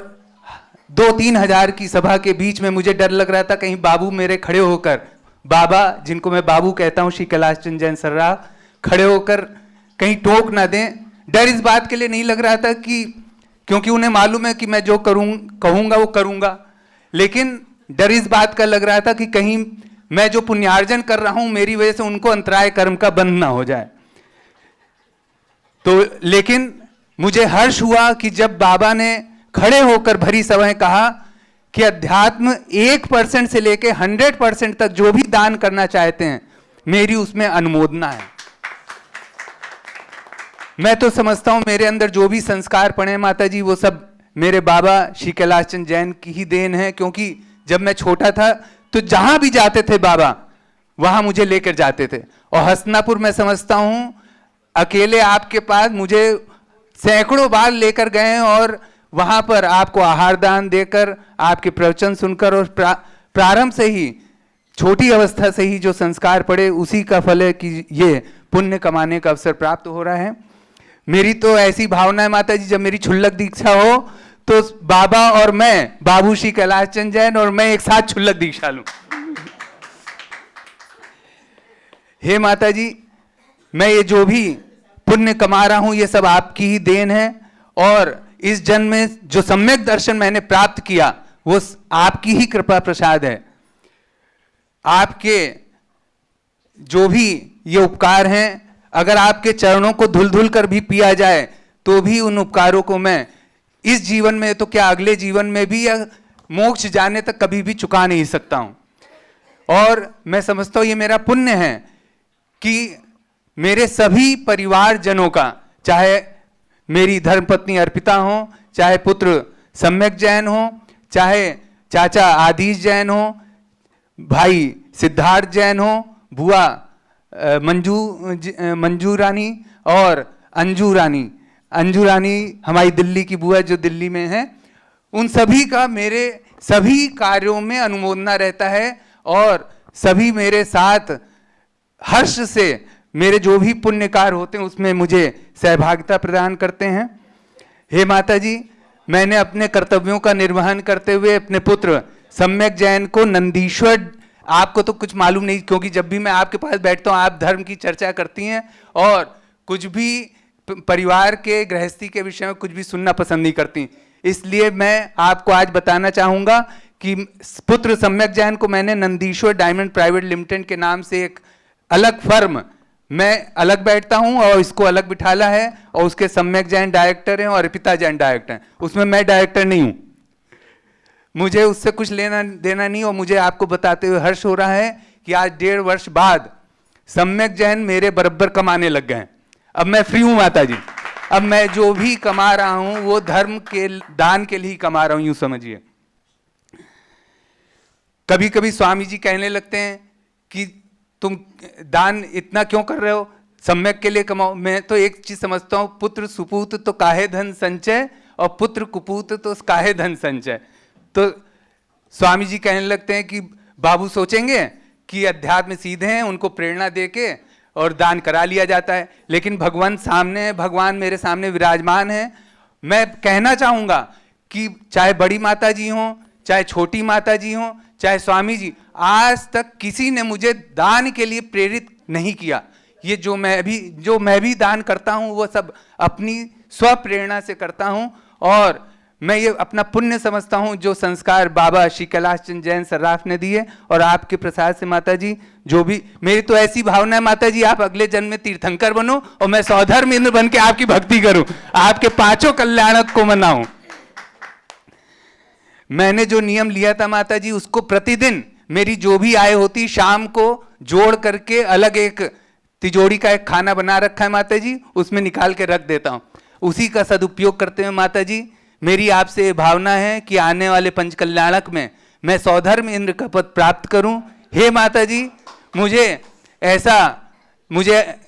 2-3 हजार की सभा के बीच में मुझे डर लग रहा था कहीं बाबू मेरे खड़े होकर, बाबा जिनको मैं बाबू कहता हूं, श्री कैलाश चंद जैन सर्राफ, खड़े होकर कहीं टोक ना दें। डर इस बात के लिए नहीं लग रहा था कि क्योंकि उन्हें मालूम है कि मैं जो कहूंगा वो करूंगा, लेकिन डर इस बात का लग रहा था कि कहीं मैं जो पुण्यार्जन कर रहा हूं मेरी वजह से उनको अंतराय कर्म का बंध ना हो जाए। तो लेकिन मुझे हर्ष हुआ कि जब बाबा ने खड़े होकर भरी सभा में कहा कि अध्यात्म 1% से लेकर 100% तक जो भी दान करना चाहते हैं मेरी उसमें अनुमोदना है। मैं तो समझता हूं मेरे अंदर जो भी संस्कार पड़े हैं माता जी, वो सब मेरे बाबा श्री कैलाश चंद जैन की ही देन है। क्योंकि जब मैं छोटा था तो जहां भी जाते थे बाबा वहां मुझे लेकर जाते थे। और हसनापुर मैं समझता हूं अकेले आपके पास मुझे सैकड़ों बार लेकर गए और वहां पर आपको आहार दान देकर, आपके प्रवचन सुनकर, और प्रारंभ से ही, छोटी अवस्था से ही जो संस्कार पड़े उसी का फल है कि ये पुण्य कमाने का अवसर प्राप्त हो रहा है। मेरी तो ऐसी भावना है माता जी, जब मेरी क्षुल्लक दीक्षा हो तो बाबा और मैं, बाबू श्री कैलाश चंद जैन और मैं एक साथ क्षुल्लक दीक्षा लूं। हे माता जी, मैं ये जो भी पुण्य कमा रहा हूं ये सब आपकी ही देन है। और इस जन्म में जो सम्यक दर्शन मैंने प्राप्त किया वो आपकी ही कृपा प्रसाद है। आपके जो भी ये उपकार हैं, अगर आपके चरणों को धुल धुल कर भी पिया जाए तो भी उन उपकारों को मैं इस जीवन में तो क्या अगले जीवन में भी या मोक्ष जाने तक कभी भी चुका नहीं सकता हूं। और मैं समझता हूं ये मेरा पुण्य है कि मेरे सभी परिवारजनों का, चाहे मेरी धर्मपत्नी अर्पिता हो, चाहे पुत्र सम्यक जैन हो, चाहे चाचा आदिश जैन हो, भाई सिद्धार्थ जैन हो, बुआ मंजू रानी और अंजू रानी हमारी दिल्ली की बुआ जो दिल्ली में है, उन सभी का मेरे सभी कार्यों में अनुमोदना रहता है और सभी मेरे साथ हर्ष से मेरे जो भी पुण्य कार्य होते हैं उसमें मुझे सहभागिता प्रदान करते हैं। हे माता जी, मैंने अपने कर्तव्यों का निर्वहन करते हुए अपने पुत्र सम्यक जैन को नंदीश्वर, आपको तो कुछ मालूम नहीं क्योंकि जब भी मैं आपके पास बैठता हूँ आप धर्म की चर्चा करती हैं और कुछ भी परिवार के गृहस्थी के विषय में कुछ भी सुनना पसंद नहीं करती। इसलिए मैं आपको आज बताना चाहूँगा कि पुत्र सम्यक जैन को मैंने नंदीश्वर डायमंड प्राइवेट लिमिटेड के नाम से एक अलग फर्म, मैं अलग बैठता हूं और इसको अलग बिठाला है और उसके सम्यक जैन डायरेक्टर हैं और अर्पिता जैन डायरेक्टर हैं, उसमें मैं डायरेक्टर नहीं हूं। मुझे उससे कुछ लेना देना नहीं। और मुझे आपको बताते हुए हर्ष हो रहा है कि आज 1.5 वर्ष बाद सम्यक जैन मेरे बराबर कमाने लग गए। अब मैं फ्री हूं माता जी। अब मैं जो भी कमा रहा हूं वो धर्म के दान के लिए कमा रहा हूं, यूं समझिए। कभी कभी स्वामी जी कहने लगते हैं कि तुम दान इतना क्यों कर रहे हो, सम्यक के लिए कमाओ। मैं तो एक चीज समझता हूं, पुत्र सुपूत तो काहे धन संचय और पुत्र कुपूत तो काहे धन संचय। तो स्वामी जी कहने लगते हैं कि बाबू सोचेंगे कि अध्यात्म सीधे हैं, उनको प्रेरणा देके और दान करा लिया जाता है। लेकिन भगवान सामने है, भगवान मेरे सामने विराजमान है। मैं कहना चाहूँगा कि चाहे बड़ी माता जी हों, चाहे छोटी माता जी हों, चाहे स्वामी जी, आज तक किसी ने मुझे दान के लिए प्रेरित नहीं किया। ये जो मैं भी दान करता हूँ वो सब अपनी स्वप्रेरणा से करता हूँ, और मैं ये अपना पुण्य समझता हूँ जो संस्कार बाबा श्री कैलाश चंद जैन सर्राफ ने दिए, और आपके प्रसाद से माता जी जो भी, मेरी तो ऐसी भावना है माता जी, आप अगले जन्म में तीर्थंकर बनो और मैं सौधर्म इंद्र बन के आपकी भक्ति करूं, आपके पांचों कल्याणक को मनाऊं। मैंने जो नियम लिया था माता जी, उसको प्रतिदिन मेरी जो भी आय होती शाम को जोड़ करके अलग एक तिजोरी का एक खाना बना रखा है माता जी, उसमें निकाल के रख देता हूं। उसी का सदुपयोग करते हुए माता जी मेरी आपसे ये भावना है कि आने वाले पंच कल्याणक में मैं सौधर्म इंद्र का पद प्राप्त करूं। हे माता जी, मुझे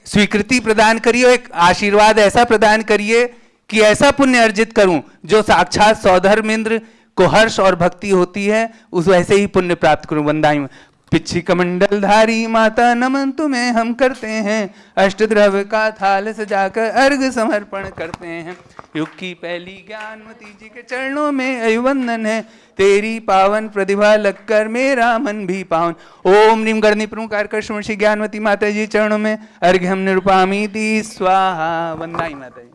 स्वीकृति प्रदान करिए, एक आशीर्वाद ऐसा प्रदान करिए कि ऐसा पुण्य अर्जित करूं जो साक्षात सौधर्म इंद्र को हर्ष और भक्ति होती है, उस वैसे ही पुण्य प्राप्त करूं। वंदाई पिछी कमंडल धारी माता, नमन तुम्हें हम करते हैं, अष्टद्रव्य का थाल सजाकर अर्घ समर्पण करते हैं। युग की पहली ज्ञानमती जी के चरणों में अभिवंदन है, तेरी पावन प्रतिभा लगकर मेरा मन भी पावन। ओम ह्रीं गणनी प्रमुकार कृष्ण श्री ज्ञानमती माता जी चरणों में अर्घ्यम निरूपामी दी स्वाहा। वंदाई माता जी।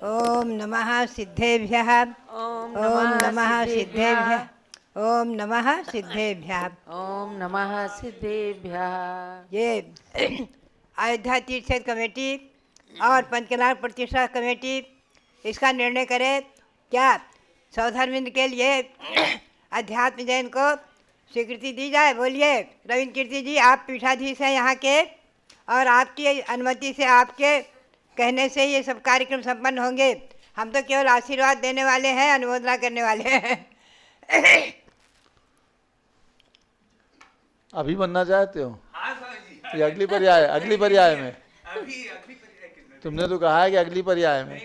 ओम नमः सिद्धेभ्यः। ओम नमः सिद्धेभ्यः। ओम नमः सिद्धेभ्यः। ओम नमः सिद्धेभ्यः। ये अयोध्या तीर्थ क्षेत्र कमेटी और पंचकल्याण प्रतिष्ठा कमेटी इसका निर्णय करे क्या सौधर्मिंद के लिए अध्यात्म जैन को स्वीकृति दी जाए। बोलिए रविंद्र कीर्ति जी, आप पीठाधीश हैं यहाँ के, और आपकी अनुमति से, आपके कहने से ये सब कार्यक्रम संपन्न होंगे। हम तो केवल आशीर्वाद देने वाले हैं, अनुमोदना करने वाले हैं। अभी बनना चाहते हो? ये अगली पर्याय में? तुमने तो कहा है कि अगली पर्याय में।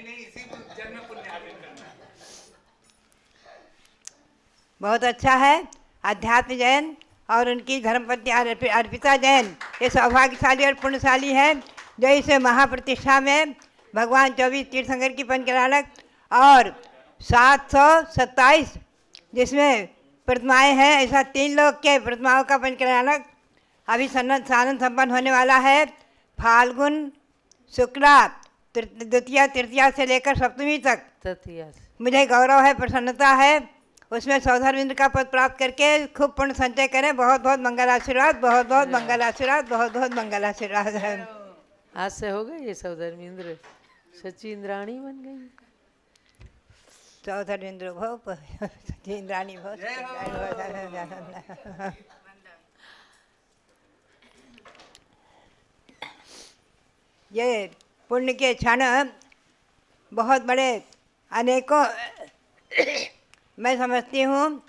बहुत अच्छा है। अध्यात्म जैन और उनकी धर्मपत्नी अर्पिता जैन ये सौभाग्यशाली और पुण्यशाली है जो इस महाप्रतिष्ठा में भगवान 24 तीर्थंकर की पंचकल्याणक और 727 जिसमें प्रतिमाएँ हैं, ऐसा 3 लोग के प्रतिमाओं का पंचकल्याणक अभी सानंद संपन्न होने वाला है। फाल्गुन शुक्ला द्वितीया तृतीया से लेकर सप्तमी तक मुझे गौरव है, प्रसन्नता है। उसमें सौधर्मिंद्र का पद प्राप्त करके खूब पुण्य संचय करें। बहुत बहुत मंगल आशीर्वाद, बहुत बहुत मंगल आशीर्वाद, बहुत बहुत मंगल आशीर्वाद है। आज से हो गई ये सौधर्मिंद्र, सच्ची इंद्राणी बन गई। सौधर्मिंद्र भव, सच्ची इंद्राणी भव। ये पुण्य के क्षण बहुत बड़े अनेकों मैं समझती हूँ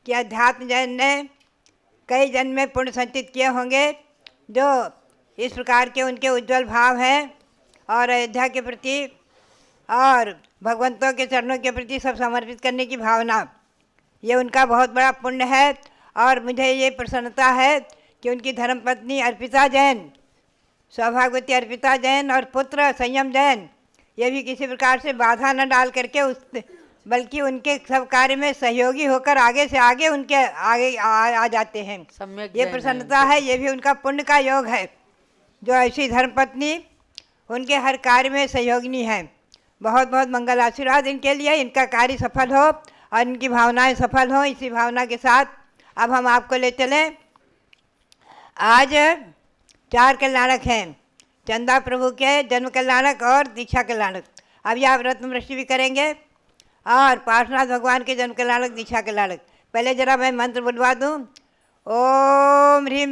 कि अध्यात्म जैन ने कई जन्म में पुण्य संचित किए होंगे जो इस प्रकार के उनके उज्जवल भाव हैं, और अयोध्या के प्रति और भगवंतों के चरणों के प्रति सब समर्पित करने की भावना, ये उनका बहुत बड़ा पुण्य है। और मुझे ये प्रसन्नता है कि उनकी धर्मपत्नी अर्पिता जैन, सौभाग्यवती अर्पिता जैन और पुत्र संयम जैन, ये भी किसी प्रकार से बाधा न डाल करके बल्कि उनके सब कार्य में सहयोगी होकर आगे से आगे उनके आगे आ जाते हैं। ये प्रसन्नता है, ये भी उनका पुण्य का योग है जो ऐसी धर्मपत्नी उनके हर कार्य में सहयोगिनी है। बहुत बहुत मंगल आशीर्वाद इनके लिए, इनका कार्य सफल हो और इनकी भावनाएं सफल हों। इसी भावना के साथ अब हम आपको ले चलें। आज 4 कल्याणक हैं, चंदा प्रभु के जन्म कल्याणक और दीक्षा कल्याणक। अभी आप रत्न वृष्टि भी करेंगे और पार्श्वनाथ भगवान के जन्म कल्याणक दीक्षा कल्याणक। पहले जरा मैं मंत्र बुलवा दूँ। ओम ह्रीं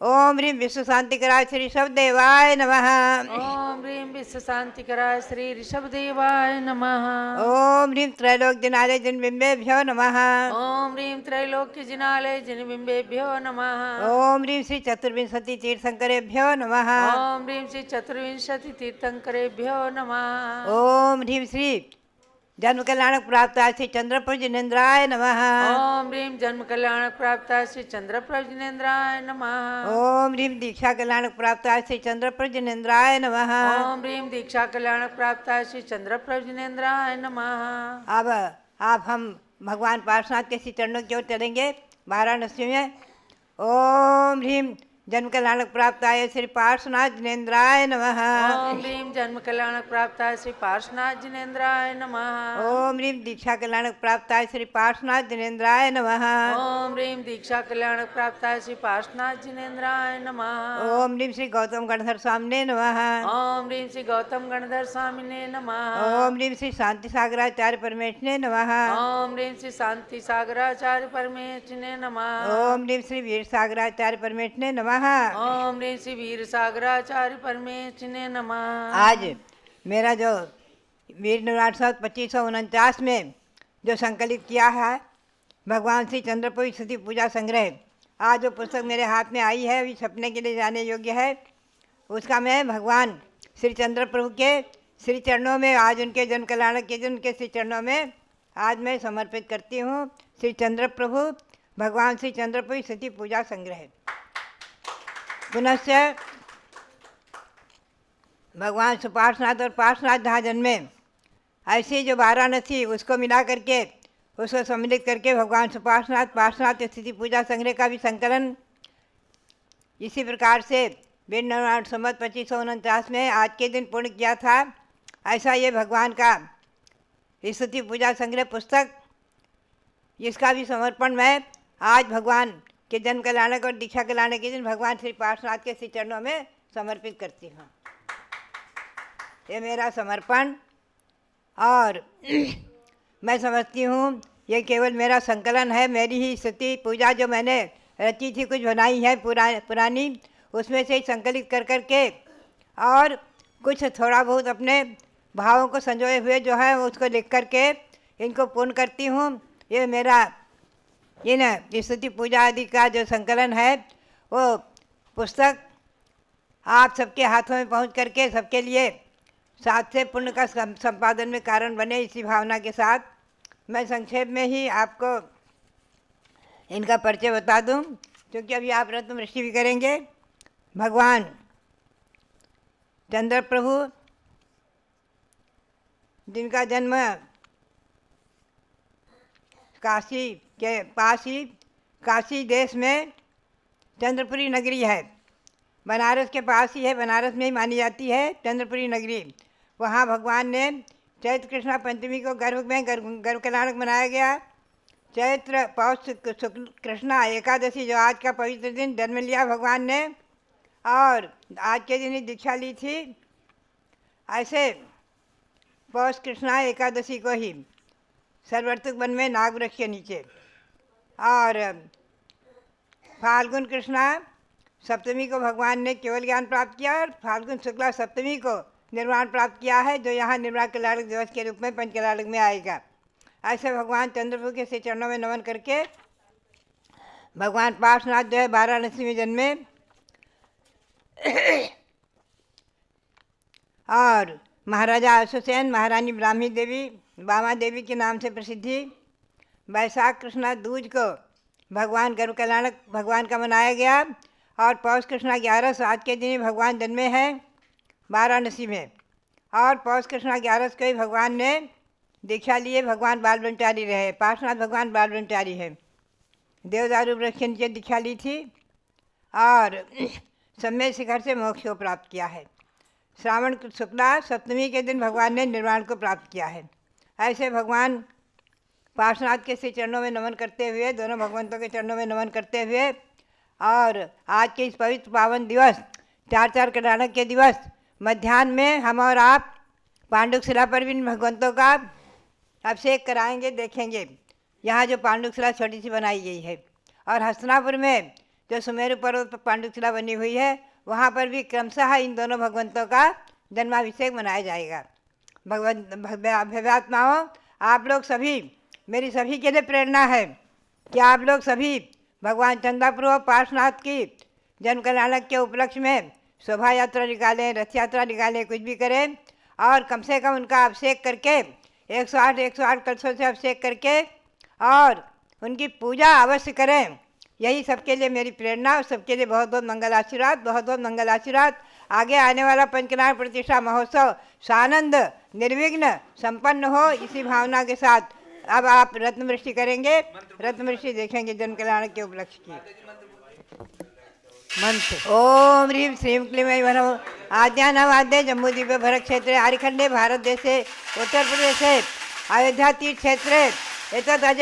ओम ह्रीं विश्व शांतिकराय श्री ऋषभदेवाय नमः। ओम ह्रीं विश्व शांतिकराय श्री ऋषभदेवाय नमः। ओम ह्रीं त्रैलोक जिनालय जिनबिंबेभ्यो नमः। ओम ह्रीं त्रैलोक्य जिनालय जिनबिंबेभ्यो नमः। ओम ह्रीं श्री चतुर्विंशति तीर्थंकरेभ्यो नमः। ओम ह्रीं श्री चतुर्विंशति तीर्थंकरेभ्यो नमः। ओम ह्रीं श्री जन्म कल्याणक प्राप्त श्री चंद्रपुर जिनेन्द्राय नमः। ओम ह्रीं जन्म कल्याण प्राप्त श्री चंद्रप्रभ जिनेन्द्राय नमः। ओम ह्रीं दीक्षा कल्याणक प्राप्त श्री चंद्रपुर जिनेन्द्राय नमः। ओम ह्रीं दीक्षा कल्याण प्राप्त श्री चंद्रप्रभ जिनेन्द्राय नमः। अब आप हम भगवान पार्श्वनाथ के श्री चरणों की ओर चलेंगे वाराणसी में। ओम ह्रीं जन्म कल्याणक प्राप्त श्री पार्श्वनाथ जिनेन्द्राय नमः। ओम ह्रीं जन्म कल्याण प्राप्त श्री पार्श्वनाथ जिनेन्द्राय नमः। ओम ह्रीं दीक्षा कल्याणक प्राप्त श्री पार्श्वनाथ जिनेन्द्राय नमः। ओम ह्रीं दीक्षा कल्याण प्राप्त श्री पार्श्वनाथ जिनेन्द्राय नमः। ओम ह्रीं श्री गौतम गणधर स्वामिने नमः। ओम ह्रीं श्री गौतम गणधर स्वामिने नमः। ओम ह्रीं श्री शांति सागराचार्य परमेश्वरने नमः। ओम ह्रीं श्री शांति सागराचार्य परमेश्वरने नमः। ओम ह्रीं श्री वीर सागराचार्य परमेश्वरने नमः। ओम ह्रीं श्री वीर सागराचार्य परमेश्वरने नमः। आज मेरा जो वीर निवासोत्सव 2549 में जो संकलित किया है भगवान श्री चंद्रपुर स्तुति पूजा संग्रह, आज जो पुस्तक मेरे हाथ में आई है अभी छपने के लिए जाने योग्य है, उसका मैं भगवान श्री चंद्र प्रभु के श्री चरणों में, आज उनके जन कल्याणक के दिन उनके श्री चरणों में आज मैं समर्पित करती हूँ। श्री चंद्र प्रभु भगवान श्री चंद्रपुर स्तुति पूजा संग्रह। पुनश्च भगवान सुपार्श्वनाथ और पार्श्वनाथ जहाँ जन्मे, ऐसे जो वाराणसी उसको मिला करके उसको सम्मिलित करके भगवान सुपार्श्वनाथ पार्श्वनाथ स्थिति पूजा संग्रह का भी संकलन इसी प्रकार से वीर निर्वाण संवत 2549 में आज के दिन पूर्ण किया था। ऐसा ये भगवान का स्तुति पूजा संग्रह पुस्तक, इसका भी समर्पण मैं आज भगवान के जन्म कल्याणक और दीक्षा कल्याणक के दिन भगवान श्री पार्श्वनाथ के श्री चरणों में समर्पित करती हूँ। ये मेरा समर्पण, और मैं समझती हूँ ये केवल मेरा संकलन है, मेरी ही स्तुति पूजा जो मैंने रची थी, कुछ बनाई है पुरानी, उसमें से ही संकलित कर के और कुछ थोड़ा बहुत अपने भावों को संजोए हुए जो है उसको लिख कर के इनको पूर्ण करती हूँ। ये मेरा इन स्तुति पूजा आदि का जो संकलन है वो पुस्तक आप सबके हाथों में पहुँच करके सबके लिए साथ से पुण्य का संपादन में कारण बने, इसी भावना के साथ मैं संक्षेप में ही आपको इनका परिचय बता दूं, क्योंकि अभी आप रत्न ऋषि भी करेंगे। भगवान चंद्र प्रभु जिनका जन्म काशी के पास ही काशी देश में चंद्रपुरी नगरी है, बनारस के पास ही है, बनारस में ही मानी जाती है चंद्रपुरी नगरी। वहाँ भगवान ने चैत्र कृष्णा पंचमी को गर्भ कल्याणक मनाया गया। चैत्र पौष शुक्ल कृष्णा एकादशी जो आज का पवित्र दिन जन्म लिया भगवान ने, और आज के दिन ही दीक्षा ली थी। ऐसे पौष कृष्णा एकादशी को ही सरवर्तुक वन में नागवृक्ष के नीचे, और फाल्गुन कृष्णा सप्तमी को भगवान ने केवल ज्ञान प्राप्त किया, और फाल्गुन शुक्ला सप्तमी को निर्वाण प्राप्त किया है, जो यहाँ निर्वाण कल्याणक दिवस के रूप में पंच कल्याणक में आएगा। ऐसे भगवान चंद्रप्रभु के श्री चरणों में नमन करके भगवान पार्श्वनाथ जो है वाराणसी में जन्मे, और महाराजा अश्वसेन, महारानी ब्राह्मी देवी, बामा देवी के नाम से प्रसिद्धि। वैशाख कृष्णा दूज को भगवान गर्भ कल्याणक भगवान का मनाया गया, और पौष कृष्णा 11 आज के दिन ही भगवान जन्मे हैं वाराणसी में, और पौष कृष्णा 11 को ही भगवान ने दीक्षा लिए, भगवान बाल ब्रह्मचारी रहे। पार्श्वनाथ भगवान बाल ब्रह्मचारी है, देवदारू वृक्ष के नीचे दीक्षा ली थी, और सम्य शिखर से मोक्ष को प्राप्त किया है। श्रावण शुक्ला सप्तमी के दिन भगवान ने निर्वाण को प्राप्त किया है। ऐसे भगवान पार्श्वनाथ के श्री चरणों में नमन करते हुए, दोनों भगवंतों के चरणों में नमन करते हुए, और आज के इस पवित्र पावन दिवस 4 कल्याणक के दिवस मध्याह्न में हम और आप पांडुक शिला पर भी भगवंतों का अभिषेक कराएंगे, देखेंगे। यहाँ जो पांडुक शिला छोटी सी बनाई गई है, और हस्तिनापुर में जो सुमेरु पर्वत पर पांडुशिला बनी हुई है, वहाँ पर भी क्रमशः इन दोनों भगवंतों का जन्माभिषेक मनाया जाएगा। भव्यात्माओं, आप लोग सभी, मेरी सभी के लिए प्रेरणा है कि आप लोग सभी भगवान चंदापुर और पार्श्वनाथ की जन्म कल्याणक के उपलक्ष्य में शोभा यात्रा निकालें, रथ यात्रा निकालें, कुछ भी करें, और कम से कम उनका अभिषेक करके 108 कलशों से अभिषेक करके और उनकी पूजा अवश्य करें। यही सबके लिए मेरी प्रेरणा और सबके लिए बहुत बहुत मंगल आशीर्वाद, बहुत बहुत मंगल आशीर्वाद। आगे आने वाला पंचनारायण प्रतिष्ठा महोत्सव सानंद निर्विघ्न संपन्न हो, इसी भावना के साथ अब आप रत्नवृष्टि करेंगे, रत्नवृष्टि देखेंगे जन्म कल्याण के उपलक्ष्य की। मंत्र। ओम ह्रीं श्रीं क्लीं वनो आद्यानावाद्य जम्बूद्वीप भरत क्षेत्रे आर्यखंडे भारत देशे उत्तर प्रदेशे अयोध्या तीर्थ क्षेत्रे एतत् अज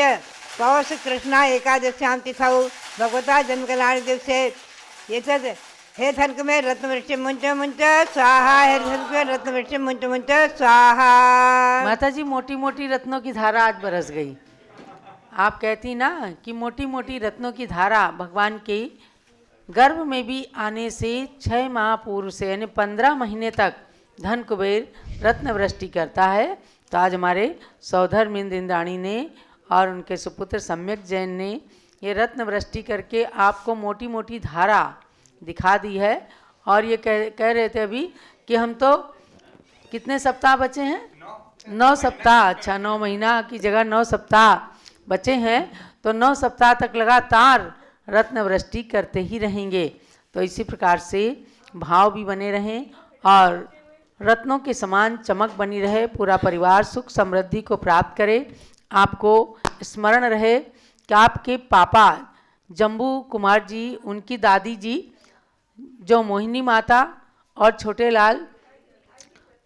पौष कृष्णा एकादश्यां तिथौ भगवता जन्म कल्याण दिवसे एतत् हे थनक में रत्नवृष्टि मुंच मुंच स्वाहा, हे थनक में रत्नवृष्टि मुंच मुंच स्वाहा। माता जी, मोटी मोटी रत्नों की धारा आज बरस गई। आप कहती ना कि मोटी मोटी रत्नों की धारा भगवान के गर्भ में भी आने से 6 माह पूर्व से यानी 15 महीने तक धन कुबेर रत्न वृष्टि करता है। तो आज हमारे सौधर्म इंद्राणी ने और उनके सुपुत्र सम्यक जैन ने ये रत्न वृष्टि करके आपको मोटी मोटी धारा दिखा दी है। और ये कह रहे थे अभी कि हम तो कितने सप्ताह बचे हैं? 9 सप्ताह। अच्छा, 9 महीना की जगह 9 सप्ताह बचे हैं। तो 9 सप्ताह तक लगातार रत्न वृष्टि करते ही रहेंगे। तो इसी प्रकार से भाव भी बने रहें और रत्नों के समान चमक बनी रहे, पूरा परिवार सुख समृद्धि को प्राप्त करे। आपको स्मरण रहे कि आपके पापा जम्बू कुमार जी, उनकी दादी जी जो मोहिनी माता और छोटे लाल,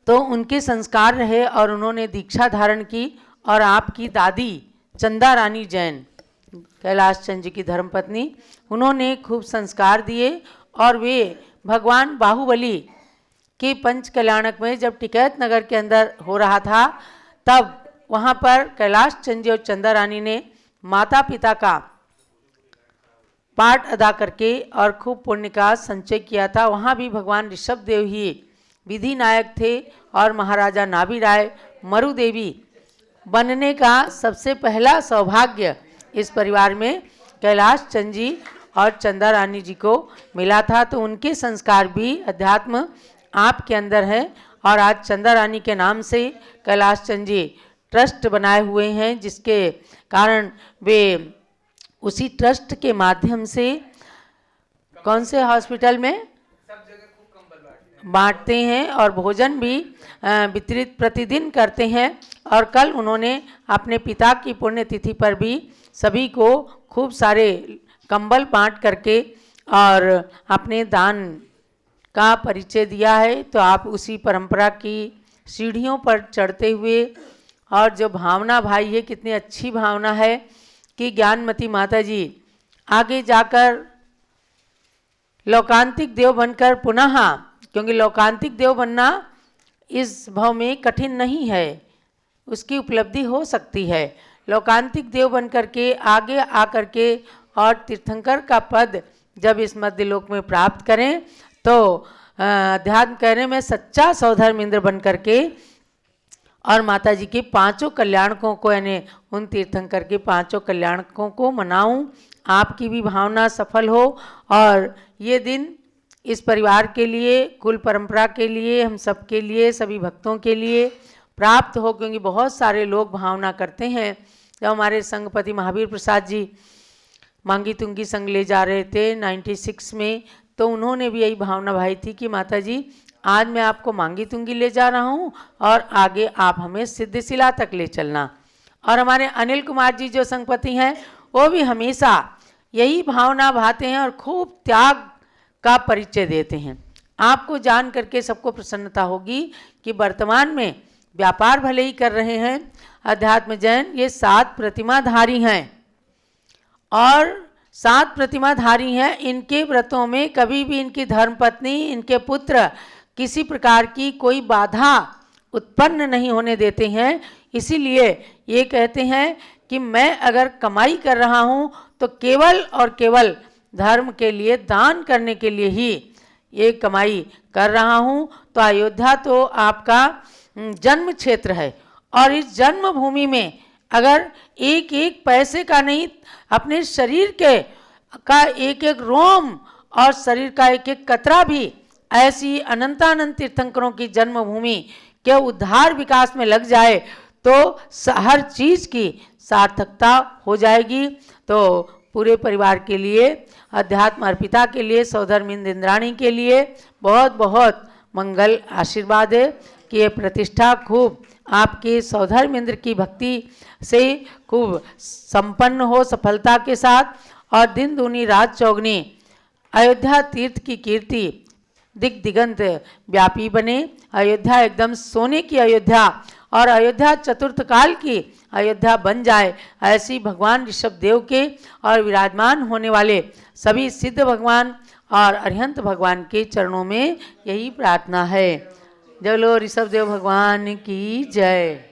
तो उनके संस्कार रहे और उन्होंने दीक्षा धारण की। और आपकी दादी चंदा रानी जैन, कैलाश चंद जी की धर्मपत्नी, उन्होंने खूब संस्कार दिए। और वे भगवान बाहुबली के पंच कल्याणक में जब टिकैत नगर के अंदर हो रहा था, तब वहाँ पर कैलाश चंद जी और चंदा रानी ने माता पिता का पाठ अदा करके और खूब पुण्य का संचय किया था। वहाँ भी भगवान ऋषभ देव ही विधि नायक थे और महाराजा नाभि राय मरु देवी बनने का सबसे पहला सौभाग्य इस परिवार में कैलाश चंद जी और चंदा रानी जी को मिला था। तो उनके संस्कार भी अध्यात्म आपके अंदर है। और आज चंदा रानी के नाम से कैलाश चंद जी ट्रस्ट बनाए हुए हैं, जिसके कारण वे उसी ट्रस्ट के माध्यम से कौन से हॉस्पिटल में बांटते हैं और भोजन भी वितरित प्रतिदिन करते हैं। और कल उन्होंने अपने पिता की पुण्यतिथि पर भी सभी को खूब सारे कंबल बांट करके और अपने दान का परिचय दिया है। तो आप उसी परंपरा की सीढ़ियों पर चढ़ते हुए, और जो भावना भाई है, कितनी अच्छी भावना है कि ज्ञानमती माता जी आगे जाकर लौकांतिक देव बनकर पुनः, क्योंकि लौकांतिक देव बनना इस भाव में कठिन नहीं है, उसकी उपलब्धि हो सकती है। लौकांतिक देव बनकर के आगे आकर के और तीर्थंकर का पद जब इस मध्य लोक में प्राप्त करें, तो अध्यात्म कहने में सच्चा सौधर्म इंद्र बन करके और माता जी के 5 कल्याणकों को, यानी उन तीर्थंकर के 5 कल्याणकों को मनाऊं। आपकी भी भावना सफल हो और ये दिन इस परिवार के लिए, कुल परंपरा के लिए, हम सब के लिए, सभी भक्तों के लिए प्राप्त हो। क्योंकि बहुत सारे लोग भावना करते हैं। जब हमारे संघपति महावीर प्रसाद जी मांगी तुंगी संघ ले जा रहे थे 96 में, तो उन्होंने भी यही भावना भाई थी कि माता जी आज मैं आपको मांगी तुंगी ले जा रहा हूँ और आगे आप हमें सिद्धशिला तक ले चलना। और हमारे अनिल कुमार जी जो संघपति हैं, वो भी हमेशा यही भावना भाते हैं और खूब त्याग का परिचय देते हैं। आपको जान करके सबको प्रसन्नता होगी कि वर्तमान में व्यापार भले ही कर रहे हैं अध्यात्म जैन, ये 7 प्रतिमाधारी हैं और 7 प्रतिमाधारी हैं। इनके व्रतों में कभी भी इनकी धर्मपत्नी, इनके पुत्र किसी प्रकार की कोई बाधा उत्पन्न नहीं होने देते हैं। इसीलिए ये कहते हैं कि मैं अगर कमाई कर रहा हूँ तो केवल और केवल धर्म के लिए, दान करने के लिए ही ये कमाई कर रहा हूँ। तो अयोध्या तो आपका जन्म क्षेत्र है और इस जन्मभूमि में अगर एक एक पैसे का नहीं, अपने शरीर के का एक एक रोम और शरीर का एक एक कतरा भी ऐसी अनंतानंत तीर्थंकरों की जन्मभूमि के उद्धार विकास में लग जाए तो हर चीज की सार्थकता हो जाएगी। तो पूरे परिवार के लिए, अध्यात्म अर्पिता के लिए, सौधर्मिंद इंद्राणी के लिए बहुत बहुत मंगल आशीर्वाद है कि ये प्रतिष्ठा खूब आपके सौधर्मेंद्र की भक्ति से खूब संपन्न हो सफलता के साथ, और दिन दूनी रात चौगनी अयोध्या तीर्थ की कीर्ति दिग दिगंत व्यापी बने। अयोध्या एकदम सोने की अयोध्या और अयोध्या चतुर्थ काल की अयोध्या बन जाए, ऐसी भगवान ऋषभ देव के और विराजमान होने वाले सभी सिद्ध भगवान और अरिहंत भगवान के चरणों में यही प्रार्थना है। जय बोलो ऋषभ देव भगवान की जय।